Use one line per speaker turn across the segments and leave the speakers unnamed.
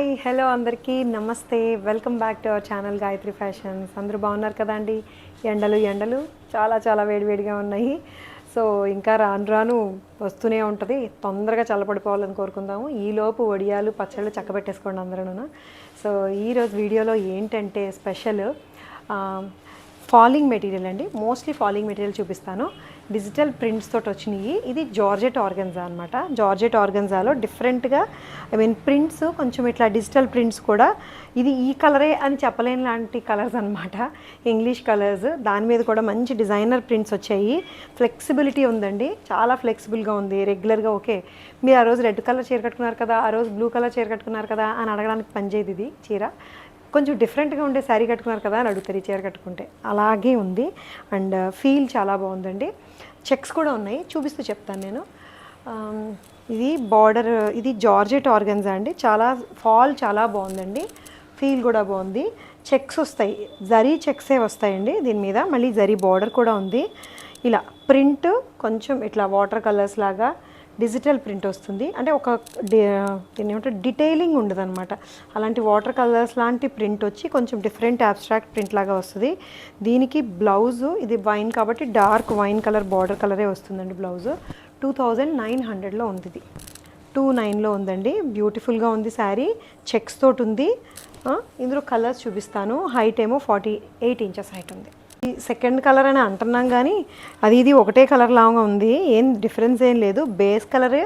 Hi hello అందరికీ నమస్తే. Welcome back to our channel Gayatri fashions. అందరూ బాగున్నారు కదండి. ఎండలు చాలా చాలా వేడివేడిగా ఉన్నాయి. సో ఇంకా రాను రాను వస్తూనే ఉంటుంది. తొందరగా చల్లబడిపోవాలని కోరుకుందాము. ఈలోపు వడియాలు పచ్చళ్ళు చక్కబెట్టేసుకోండి అందరూ. సో ఈరోజు వీడియోలో ఏంటంటే స్పెషల్ ఫాలింగ్ మెటీరియల్ అండి. మోస్ట్లీ ఫాలింగ్ మెటీరియల్ చూపిస్తాను. డిజిటల్ ప్రింట్స్ తోటి వచ్చినాయి. ఇది జార్జెట్ ఆర్గన్జా అనమాట. జార్జెట్ ఆర్గన్జాలో డిఫరెంట్గా ప్రింట్స్ కొంచెం ఇట్లా డిజిటల్ ప్రింట్స్ కూడా ఇది ఈ కలరే అని చెప్పలేని లాంటి కలర్స్ అనమాట. ఇంగ్లీష్ కలర్స్, దాని మీద కూడా మంచి డిజైనర్ ప్రింట్స్ వచ్చాయి. ఫ్లెక్సిబిలిటీ ఉందండి, చాలా ఫ్లెక్సిబుల్గా ఉంది. రెగ్యులర్గా ఓకే మీరు ఆ రోజు రెడ్ కలర్ చీర కట్టుకున్నారు కదా, ఆ రోజు బ్లూ కలర్ చీర కట్టుకున్నారు కదా అని అడగడానికి పనిచేయదు. ఇది చీర కొంచెం డిఫరెంట్గా ఉండే శారీ కట్టుకున్నారు కదా అని అడుగుతారు ఈ చీర కట్టుకుంటే. అలాగే ఉంది అండ్ ఫీల్ చాలా బాగుందండి. చెక్స్ కూడా ఉన్నాయి, చూపిస్తూ చెప్తాను నేను. ఇది బార్డర్, ఇది జార్జెట్ ఆర్గన్జా అండి. చాలా బాగుందండి. ఫీల్ కూడా బాగుంది. చెక్స్ వస్తాయి, జరీ చెక్సే వస్తాయండి దీని మీద. మళ్ళీ జరీ బార్డర్ కూడా ఉంది. ఇలా ప్రింట్ కొంచెం ఇట్లా వాటర్ కలర్స్ లాగా డిజిటల్ ప్రింట్ వస్తుంది. అంటే ఒక దీన్ని ఏమంటే డీటెయిలింగ్ ఉండదు అనమాట. అలాంటి వాటర్ కలర్స్ లాంటి ప్రింట్ వచ్చి కొంచెం డిఫరెంట్ అబ్స్ట్రాక్ట్ ప్రింట్ లాగా వస్తుంది. దీనికి బ్లౌజు ఇది వైన్ కాబట్టి డార్క్ వైన్ కలర్ బార్డర్ కలరే వస్తుందండి. బ్లౌజు 2900లో ఉంది. ఇది 29లో ఉందండి. బ్యూటిఫుల్గా ఉంది శారీ. చెక్స్ తోటి ఉంది. ఇందులో కలర్స్ చూపిస్తాను. హైట్ ఏమో 48 ఇంచెస్ హైట్ ఉంది. సెకండ్ కలర్ అని అంటున్నాం కానీ ఇది ఒకటే కలర్ లాగా ఉంది. ఏం డిఫరెన్స్ ఏం లేదు. బేస్ కలరే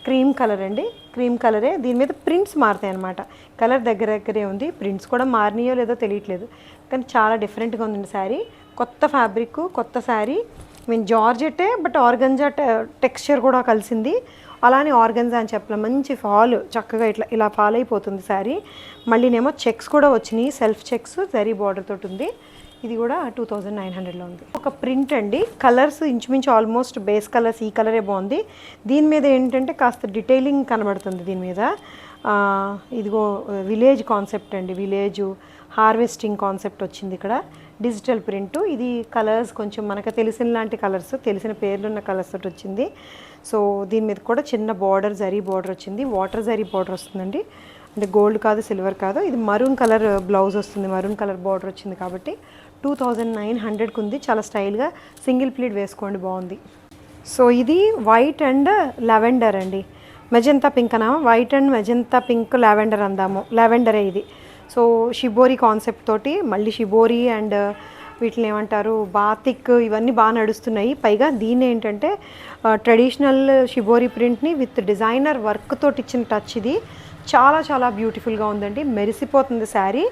క్రీమ్ కలర్ అండి. క్రీమ్ కలరే. దీని మీద ప్రింట్స్ మారుతాయి అనమాట. కలర్ దగ్గరే ఉంది. ప్రింట్స్ కూడా మారినాయో లేదో తెలియట్లేదు, కానీ చాలా డిఫరెంట్గా ఉందండి శారీ. కొత్త ఫ్యాబ్రిక్, కొత్త శారీ. జార్జెటే బట్ ఆర్గంజా టెక్స్చర్ కూడా కలిసింది. అలానే ఆర్గన్జా అని చెప్పలేం. మంచి ఫాల్, చక్కగా ఇలా ఫాల్ అయిపోతుంది శారీ. మళ్ళీనేమో చెక్స్ కూడా వచ్చినాయి, సెల్ఫ్ చెక్స్, జరీ బార్డర్ తోటి ఉంది. ఇది కూడా 2900లో ఉంది. ఒక ప్రింట్ అండి. కలర్స్ ఇంచుమించు ఆల్మోస్ట్ బేస్ కలర్స్ ఈ కలరే బాగుంది. దీని మీద ఏంటంటే కాస్త డీటెయిలింగ్ కనబడుతుంది దీని మీద. ఇదిగో విలేజ్ కాన్సెప్ట్ అండి. విలేజ్ హార్వెస్టింగ్ కాన్సెప్ట్ వచ్చింది ఇక్కడ. Digital print. ఇది కలర్స్ కొంచెం మనకు తెలిసిన లాంటి కలర్స్, తెలిసిన పేర్లున్న కలర్స్ తోటి వచ్చింది. సో దీని మీద కూడా చిన్న బార్డర్, జరీ బార్డర్ వచ్చింది. వాటర్ జరీ బార్డర్ వస్తుందండి. అంటే గోల్డ్ కాదు, సిల్వర్ కాదు. ఇది మరూన్ కలర్ బ్లౌజ్ వస్తుంది. మరూన్ కలర్ బార్డర్ వచ్చింది కాబట్టి 2900కి ఉంది. చాలా స్టైల్గా సింగిల్ ప్లీట్ వేసుకోండి, బాగుంది. సో ఇది వైట్ అండ్ లావెండర్ అండి. మెజంతా పింక్ అనా, white and magenta pink lavender అందాము. లావెండరే ఇది. సో షిబోరి కాన్సెప్ట్ తోటి, మళ్ళీ షిబోరి అండ్ వీటిని ఏమంటారు బాతిక్, ఇవన్నీ బాగా నడుస్తున్నాయి. పైగా దీన్ని ఏంటంటే ట్రెడిషనల్ షిబోరి ప్రింట్ని విత్ డిజైనర్ వర్క్ తోటి ఇచ్చిన టచ్. ఇది చాలా బ్యూటిఫుల్గా ఉందండి. మెరిసిపోతుంది శారీ.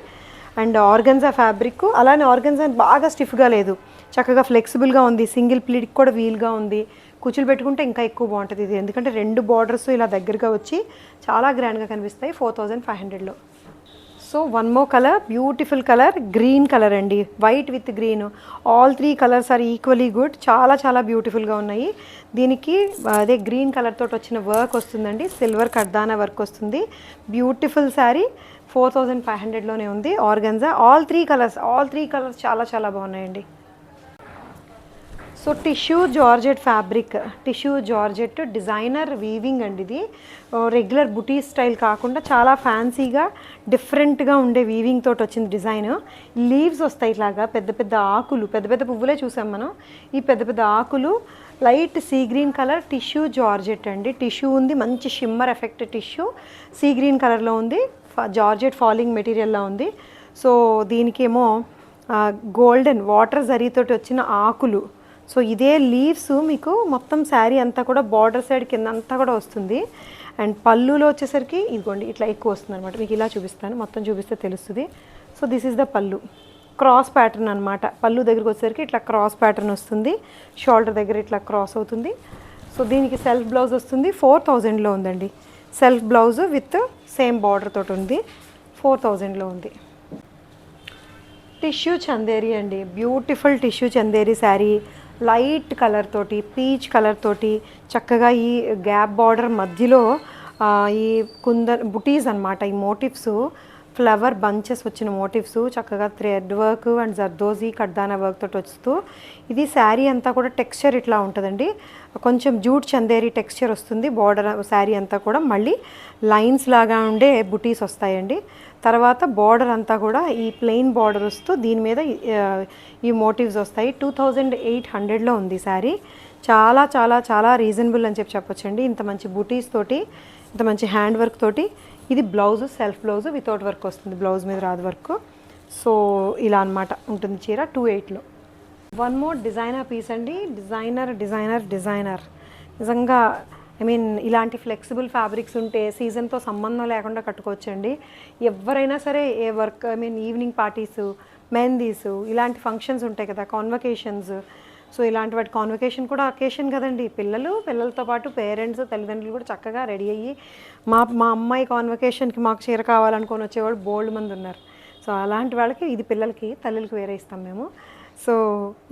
అండ్ ఆర్గన్జా ఫ్యాబ్రిక్, అలానే ఆర్గన్జా బాగా స్టిఫ్గా లేదు, చక్కగా ఫ్లెక్సిబుల్గా ఉంది. సింగిల్ ప్లీట్కి కూడా వీల్గా ఉంది. కుచ్చులు పెట్టుకుంటే ఇంకా ఎక్కువ బాగుంటుంది ఇది. ఎందుకంటే రెండు బార్డర్స్ ఇలా దగ్గరగా వచ్చి చాలా గ్రాండ్గా కనిపిస్తాయి 4500లో. So one more colour, beautiful colour, green colour అండి. White with green, all 3 colours are equally good. చాలా బ్యూటిఫుల్గా ఉన్నాయి. దీనికి అదే గ్రీన్ కలర్ తోటి వచ్చిన వర్క్ వస్తుందండి. సిల్వర్ కడ్దానా వర్క్ వస్తుంది. బ్యూటిఫుల్ శారీ. 4500లోనే ఉంది. ఆర్గన్జా ఆల్ 3 కలర్స్ చాలా బాగున్నాయండి. So tissue georgette fabric, tissue georgette designer weaving అండి. ఇది రెగ్యులర్ బుటీ స్టైల్ కాకుండా చాలా ఫ్యాన్సీగా డిఫరెంట్గా ఉండే వీవింగ్ తోటి వచ్చింది డిజైన్. లీవ్స్ వస్తాయి ఇట్లాగా, పెద్ద ఆకులు, పెద్ద పువ్వులే చూసాం మనం. ఈ పెద్ద ఆకులు, light sea green colour tissue georgette అండి. టిష్యూ ఉంది, మంచి shimmer effect tissue sea green కలర్లో ఉంది. జార్జెట్ ఫాలింగ్ మెటీరియల్లో ఉంది. సో దీనికేమో గోల్డెన్ వాటర్ జరీతోటి వచ్చిన ఆకులు. సో ఇదే లీవ్స్ మీకు మొత్తం శారీ అంతా కూడా బార్డర్ సైడ్ కింద అంతా కూడా వస్తుంది. అండ్ పళ్ళులో వచ్చేసరికి ఇదిగోండి ఇట్లా ఎక్కువ వస్తుంది అనమాట. మీకు ఇలా చూపిస్తాను, మొత్తం చూపిస్తే తెలుస్తుంది. సో దిస్ ఈజ్ ద పళ్ళు. క్రాస్ ప్యాటర్న్ అనమాట. పళ్ళు దగ్గరికి వచ్చేసరికి ఇట్లా క్రాస్ ప్యాటర్న్ వస్తుంది. షోల్డర్ దగ్గర ఇట్లా క్రాస్ అవుతుంది. సో దీనికి సెల్ఫ్ బ్లౌజ్ వస్తుంది. 4000లో ఉందండి. Self blouse with same border తోటి ఉంది. 4000లో ఉంది. టిష్యూ చందేరి అండి. Beautiful tissue Chanderi sari. Light colour తోటి, పీచ్ కలర్ తోటి, చక్కగా ఈ గ్యాప్ బార్డర్ మధ్యలో ఈ బుటీస్ అనమాట. ఈ మోటివ్స్ ఫ్లవర్ బంచెస్ వచ్చిన మోటివ్స్, చక్కగా థ్రెడ్ వర్క్ అండ్ జర్దోజీ కడ్దానా వర్క్ తోటి వస్తూ, ఇది శారీ అంతా కూడా టెక్స్చర్ ఇట్లా ఉంటుందండి. కొంచెం జూట్ చందేరి టెక్స్చర్ వస్తుంది. బార్డర్ శారీ అంతా కూడా మళ్ళీ లైన్స్ లాగా ఉండే బుటీస్ వస్తాయండి. తర్వాత బార్డర్ అంతా కూడా ఈ ప్లెయిన్ బార్డర్ వస్తూ దీని మీద ఈ మోటివ్స్ వస్తాయి. 2800లో ఉంది శారీ. చాలా చాలా చాలా రీజనబుల్ అని చెప్పొచ్చండి. ఇంత మంచి బుటీస్ తోటి, ఇంత మంచి హ్యాండ్ వర్క్ తోటి. ఇది blouse, self blouse without work వస్తుంది, బ్లౌజ్ మీద రాదు వర్క్. సో ఇలా అనమాట ఉంటుంది చీర 28లో. వన్ మోర్ డిజైనర్ పీస్ అండి. డిజైనర్ నిజంగా ఇలాంటి ఫ్లెక్సిబుల్ ఫ్యాబ్రిక్స్ ఉంటే సీజన్తో సంబంధం లేకుండా కట్టుకోవచ్చండి. ఎవరైనా సరే ఏ వర్క్ ఈవినింగ్ పార్టీసు, మెహందీసు, ఇలాంటి ఫంక్షన్స్ ఉంటాయి కదా, కాన్వకేషన్స్. సో ఇలాంటి వాటి కాన్వకేషన్ కూడా అకేషన్ కదండి. పిల్లలతో పాటు పేరెంట్స్, తల్లిదండ్రులు కూడా చక్కగా రెడీ అయ్యి మా అమ్మాయి కాన్వకేషన్కి మాకు చీర కావాలనుకొని వచ్చేవాళ్ళు బోల్డ్ మంది ఉన్నారు. సో అలాంటి వాళ్ళకి ఇది, పిల్లలకి తల్లులకి వేరే ఇస్తాం మేము. సో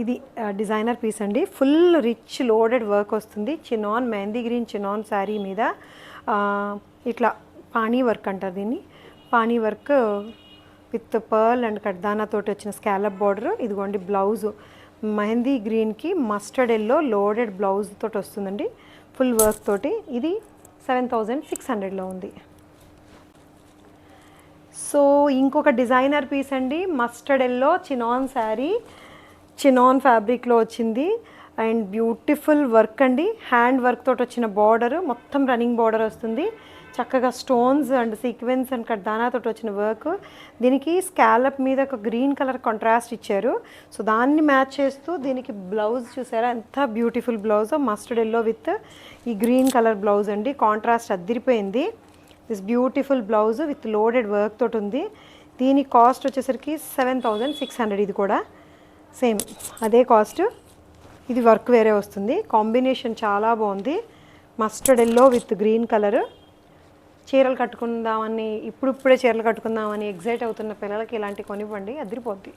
ఇది డిజైనర్ పీస్ అండి. ఫుల్ రిచ్ లోడెడ్ వర్క్ వస్తుంది. Chinon, mehndi green chinon sari మీద ఇట్లా పానీ వర్క్ అంటారు దీన్ని. పానీ వర్క్ విత్ పర్ల్ అండ్ కడ్దానా తోటి వచ్చిన స్కాలప్ బార్డర్. ఇదిగోండి బ్లౌజు మెహందీ గ్రీన్కి మస్టర్డ్ ఎల్లో లోడెడ్ బ్లౌజ్ తోటి వస్తుందండి, ఫుల్ వర్క్ తోటి. ఇది 7600లో ఉంది. సో ఇంకొక డిజైనర్ పీస్ అండి. Mustard yellow chinon sari, chinon ఫ్యాబ్రిక్లో వచ్చింది అండ్ బ్యూటిఫుల్ వర్క్ అండి. హ్యాండ్ వర్క్ తోటి వచ్చిన బార్డర్, మొత్తం రన్నింగ్ బార్డర్ వస్తుంది. చక్కగా స్టోన్స్ అండ్ సీక్వెన్స్ అండ్ కడ్దానా తోటి వచ్చిన వర్క్. దీనికి స్కాలప్ మీద ఒక గ్రీన్ కలర్ కాంట్రాస్ట్ ఇచ్చారు. సో దాన్ని మ్యాచ్ చేస్తూ దీనికి బ్లౌజ్ చూసారా ఎంత beautiful blouse. Mustard yellow with ఈ గ్రీన్ కలర్ బ్లౌజ్ అండి. కాంట్రాస్ట్ అద్దిరిపోయింది. This beautiful blouse with loaded work తోటి ఉంది. దీని కాస్ట్ వచ్చేసరికి 7600. ఇది కూడా సేమ్ అదే కాస్ట్. ఇది వర్క్ వేరే వస్తుంది. కాంబినేషన్ చాలా బాగుంది. Mustard yellow with green colour. చీరలు కట్టుకుందామని, ఇప్పుడే చీరలు కట్టుకుందామని ఎగ్జైట్ అవుతున్న పిల్లలకి ఇలాంటి కొనివ్వండి, అదిరిపోద్ది.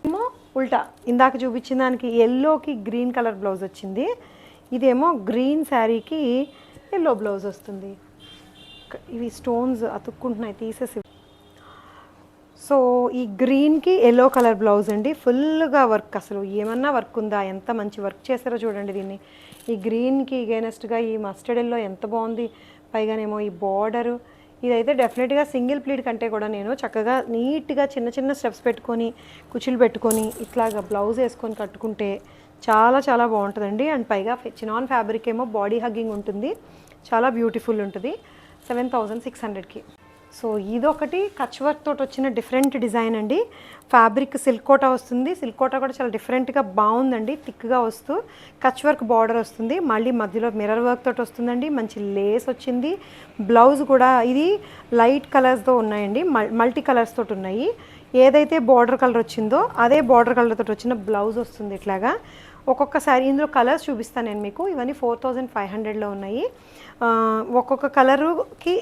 ఏమో ఉల్టా, ఇందాక చూపించిన దానికి ఎల్లోకి గ్రీన్ కలర్ బ్లౌజ్ వచ్చింది. ఇదేమో గ్రీన్ శారీకి ఎల్లో బ్లౌజ్ వస్తుంది. ఇవి స్టోన్స్ అతుక్కుంటున్నాయి, తీసేసి. సో ఈ గ్రీన్కి ఎల్లో కలర్ బ్లౌజ్ అండి. ఫుల్గా వర్క్, అసలు ఏమన్నా వర్క్ ఉందా, ఎంత మంచి వర్క్ చేస్తారో చూడండి దీన్ని. ఈ గ్రీన్కి ఎగైనెస్ట్గా ఈ మస్టర్డ్ ఎల్లో ఎంత బాగుంది. పైగానేమో ఈ బార్డరు. ఇదైతే డెఫినెట్గా సింగిల్ ప్లీట్ కంటే కూడా నేను చక్కగా నీట్గా చిన్న స్టెప్స్ పెట్టుకొని, కుచ్చులు పెట్టుకొని, ఇట్లాగా బ్లౌజ్ వేసుకొని కట్టుకుంటే చాలా చాలా బాగుంటుందండి. అండ్ పైగా చినాన్ ఫ్యాబ్రిక్ ఏమో బాడీ హగ్గింగ్ ఉంటుంది, చాలా బ్యూటిఫుల్ ఉంటుంది. 7600కి. సో ఇదొకటి కచ్ వర్క్ తోటి వచ్చిన డిఫరెంట్ డిజైన్ అండి. ఫ్యాబ్రిక్ సిల్క్ కోటా వస్తుంది. సిల్క్ కోటా కూడా చాలా డిఫరెంట్గా బాగుందండి. థిక్గా వస్తూ కచ్ వర్క్ బార్డర్ వస్తుంది. మళ్ళీ మధ్యలో మిర్రర్ వర్క్ తోటి వస్తుందండి. మంచి లేస్ వచ్చింది. బ్లౌజ్ కూడా ఇది లైట్ కలర్స్తో ఉన్నాయండి, మల్టీ కలర్స్ తోటి ఉన్నాయి. ఏదైతే బార్డర్ కలర్ వచ్చిందో అదే బార్డర్ కలర్ తోటి వచ్చిన బ్లౌజ్ వస్తుంది. ఇట్లాగా ఒక్కొక్కసారి ఇందులో కలర్స్ చూపిస్తాను నేను మీకు. ఇవన్నీ 4500లో ఉన్నాయి. ఒక్కొక్క కలరుకి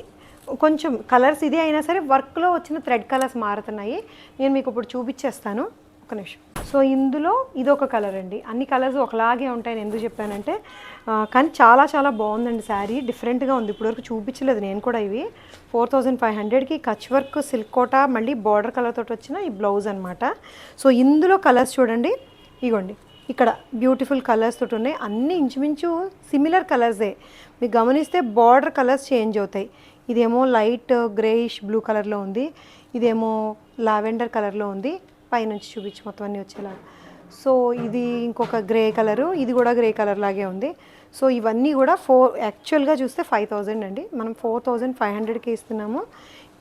కొంచెం కలర్స్ ఇదే అయినా సరే వర్క్లో వచ్చిన థ్రెడ్ కలర్స్ మారుతున్నాయి. నేను మీకు ఇప్పుడు చూపించేస్తాను, ఒక నిమిషం. సో ఇందులో ఇదొక కలర్ అండి. అన్ని కలర్స్ ఒకలాగే ఉంటాయని ఎందుకు చెప్పానంటే, కానీ చాలా చాలా బాగుందండి శారీ. డిఫరెంట్గా ఉంది, ఇప్పటివరకు చూపించలేదు నేను కూడా. ఇవి 4500కి కచ్ వర్క్ సిల్క్ కోటా మళ్ళీ బార్డర్ కలర్ తోటి వచ్చిన ఈ బ్లౌజ్ అనమాట. సో ఇందులో కలర్స్ చూడండి, ఇగోండి ఇక్కడ బ్యూటిఫుల్ కలర్స్ తోటి ఉన్నాయి. అన్నీ ఇంచుమించు సిమిలర్ కలర్సే. మీకు గమనిస్తే బార్డర్ కలర్స్ చేంజ్ అవుతాయి. ఇదేమో లైట్ గ్రేయిష్ బ్లూ కలర్లో ఉంది, ఇదేమో లావెండర్ కలర్లో ఉంది. పైనుంచి చూపించి మొత్తం అన్నీ వచ్చేలా. సో ఇది ఇంకొక గ్రే కలరు, ఇది కూడా గ్రే కలర్ లాగే ఉంది. సో ఇవన్నీ కూడా యాక్చువల్గా చూస్తే 5000 అండి, మనం 4500కి ఇస్తున్నాము.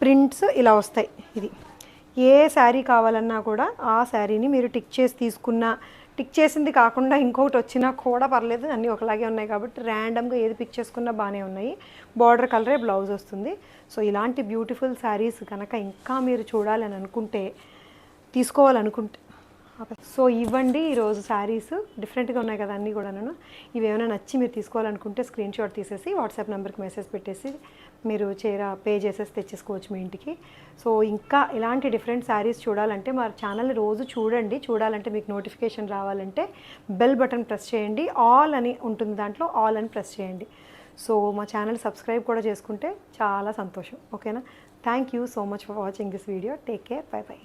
ప్రింట్స్ ఇలా వస్తాయి. ఇది ఏ శారీ కావాలన్నా కూడా ఆ శారీని మీరు టిక్ చేసి తీసుకున్నా, టిక్ చేసింది కాకుండా ఇంకొకటి వచ్చినా కూడా పర్లేదు, అన్నీ ఒకలాగే ఉన్నాయి కాబట్టి ర్యాండమ్గా ఏది పిక్ చేసుకున్నా బాగానే ఉన్నాయి. బార్డర్ కలరే బ్లౌజ్ వస్తుంది. సో ఇలాంటి బ్యూటిఫుల్ శారీస్ కనుక ఇంకా మీరు చూడాలని అనుకుంటే, తీసుకోవాలనుకుంటే, సో ఇవ్వండి ఈరోజు శారీస్ డిఫరెంట్గా ఉన్నాయి కదా అన్నీ కూడాను. ఇవి ఏమైనా నచ్చి మీరు తీసుకోవాలనుకుంటే స్క్రీన్ షాట్ తీసేసి వాట్సాప్ నెంబర్కి మెసేజ్ పెట్టేసి మీరు పే చేసేసి తెచ్చేసుకోవచ్చు మీ ఇంటికి. సో ఇంకా ఇలాంటి డిఫరెంట్ శారీస్ చూడాలంటే మా ఛానల్ని రోజు చూడండి. చూడాలంటే మీకు నోటిఫికేషన్ రావాలంటే బెల్ బటన్ ప్రెస్ చేయండి. ఆల్ అని ఉంటుంది, దాంట్లో ఆల్ అని ప్రెస్ చేయండి. సో మా ఛానల్ సబ్స్క్రైబ్ కూడా చేసుకుంటే చాలా సంతోషం. ఓకేనా? Thank you so much for watching this video. Take care. By by.